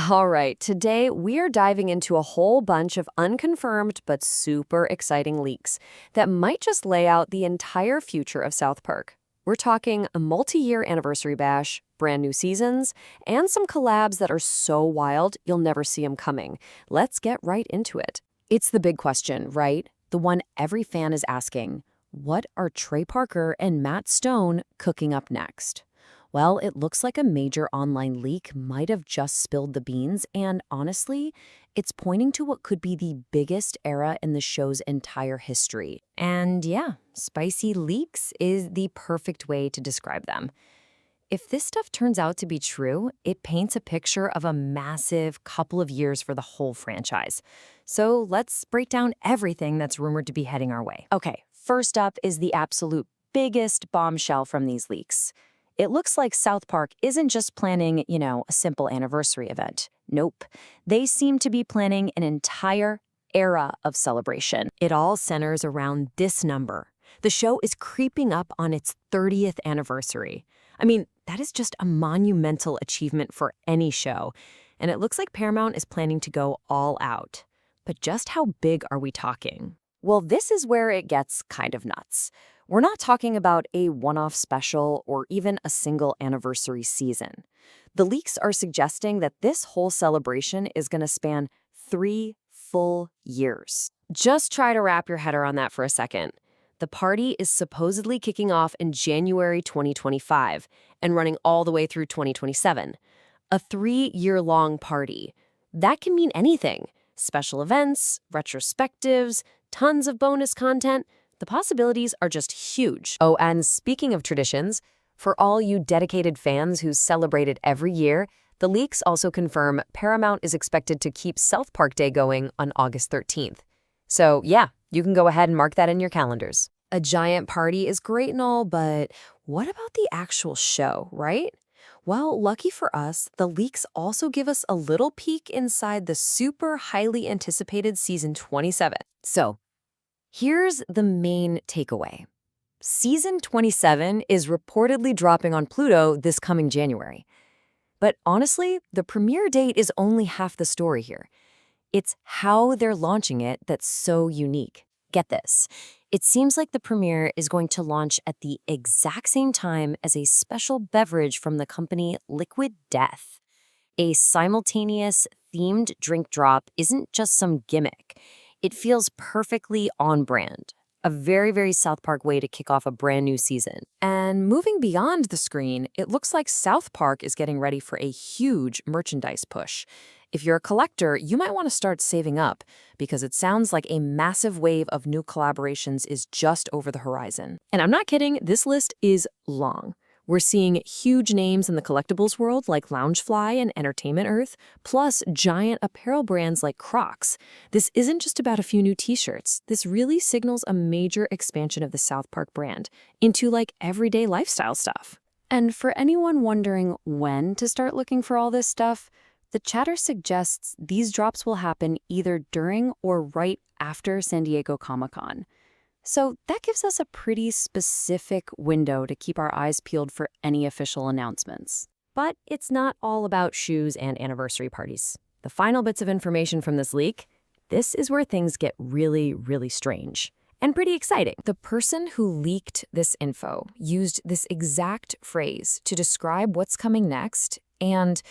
All right, today we are diving into a whole bunch of unconfirmed but super exciting leaks that might just lay out the entire future of South Park. We're talking a multi-year anniversary bash, brand new seasons, and some collabs that are so wild you'll never see them coming. Let's get right into it. It's the big question, right? The one every fan is asking. What are Trey Parker and Matt Stone cooking up next? Well, it looks like a major online leak might have just spilled the beans, and honestly, it's pointing to what could be the biggest era in the show's entire history. And yeah, spicy leaks is the perfect way to describe them. If this stuff turns out to be true, it paints a picture of a massive couple of years for the whole franchise. So let's break down everything that's rumored to be heading our way. Okay, first up is the absolute biggest bombshell from these leaks. It looks like South Park isn't just planning, a simple anniversary event. Nope. They seem to be planning an entire era of celebration. It all centers around this number. The show is creeping up on its 30th anniversary. I mean, that is just a monumental achievement for any show. And it looks like Paramount is planning to go all out. But just how big are we talking? Well, this is where it gets kind of nuts. We're not talking about a one-off special or even a single anniversary season. The leaks are suggesting that this whole celebration is going to span 3 full years. Just try to wrap your head around that for a second. The party is supposedly kicking off in January 2025 and running all the way through 2027. A 3-year-long party. That can mean anything. Special events, retrospectives, tons of bonus content. The possibilities are just huge. Oh, and speaking of traditions, for all you dedicated fans who celebrate it every year, the leaks also confirm Paramount is expected to keep South Park Day going on August 13th. So yeah, you can go ahead and mark that in your calendars. A giant party is great and all, but what about the actual show, right? Well, lucky for us, the leaks also give us a little peek inside the super highly anticipated season 27. So, here's the main takeaway. Season 27 is reportedly dropping on Pluto this coming January. But honestly, the premiere date is only half the story here. It's how they're launching it that's so unique. Get this. It seems like the premiere is going to launch at the exact same time as a special beverage from the company Liquid Death. A simultaneous themed drink drop isn't just some gimmick. It feels perfectly on brand. A very, very South Park way to kick off a brand new season. And moving beyond the screen, it looks like South Park is getting ready for a huge merchandise push. If you're a collector, you might want to start saving up because it sounds like a massive wave of new collaborations is just over the horizon. And I'm not kidding, this list is long. We're seeing huge names in the collectibles world like Loungefly and Entertainment Earth, plus giant apparel brands like Crocs. This isn't just about a few new t-shirts. This really signals a major expansion of the South Park brand into like everyday lifestyle stuff. And for anyone wondering when to start looking for all this stuff, the chatter suggests these drops will happen either during or right after San Diego Comic-Con. So that gives us a pretty specific window to keep our eyes peeled for any official announcements. But it's not all about shoes and anniversary parties. The final bits of information from this leak, this is where things get really, really strange. And pretty exciting. The person who leaked this info used this exact phrase to describe what's coming next, and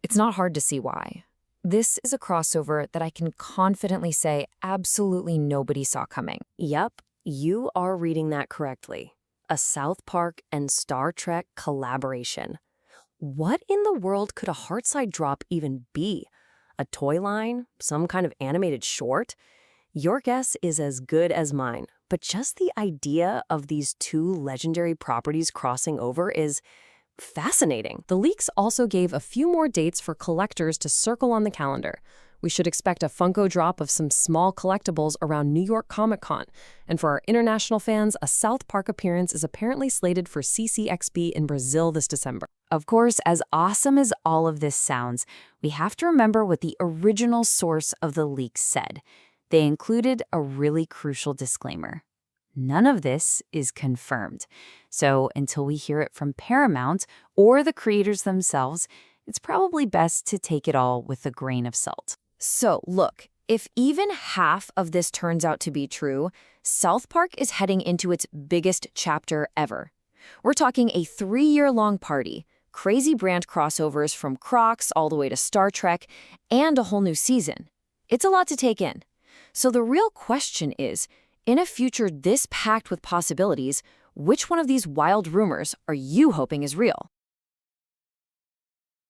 it's not hard to see why. This is a crossover that I can confidently say absolutely nobody saw coming. Yep, you are reading that correctly. A South Park and Star Trek collaboration. What in the world could a Heartside drop even be? A toy line? Some kind of animated short? Your guess is as good as mine, but just the idea of these two legendary properties crossing over is fascinating. The leaks also gave a few more dates for collectors to circle on the calendar. We should expect a Funko drop of some small collectibles around New York Comic-Con. And for our international fans, a South Park appearance is apparently slated for CCXP in Brazil this December. Of course, as awesome as all of this sounds, we have to remember what the original source of the leaks said. They included a really crucial disclaimer. None of this is confirmed. So until we hear it from Paramount or the creators themselves, it's probably best to take it all with a grain of salt. So, look, if even half of this turns out to be true, South Park is heading into its biggest chapter ever. We're talking a 3-year-long party, crazy brand crossovers from Crocs all the way to Star Trek, and a whole new season. It's a lot to take in. So the real question is, in a future this packed with possibilities, which one of these wild rumors are you hoping is real?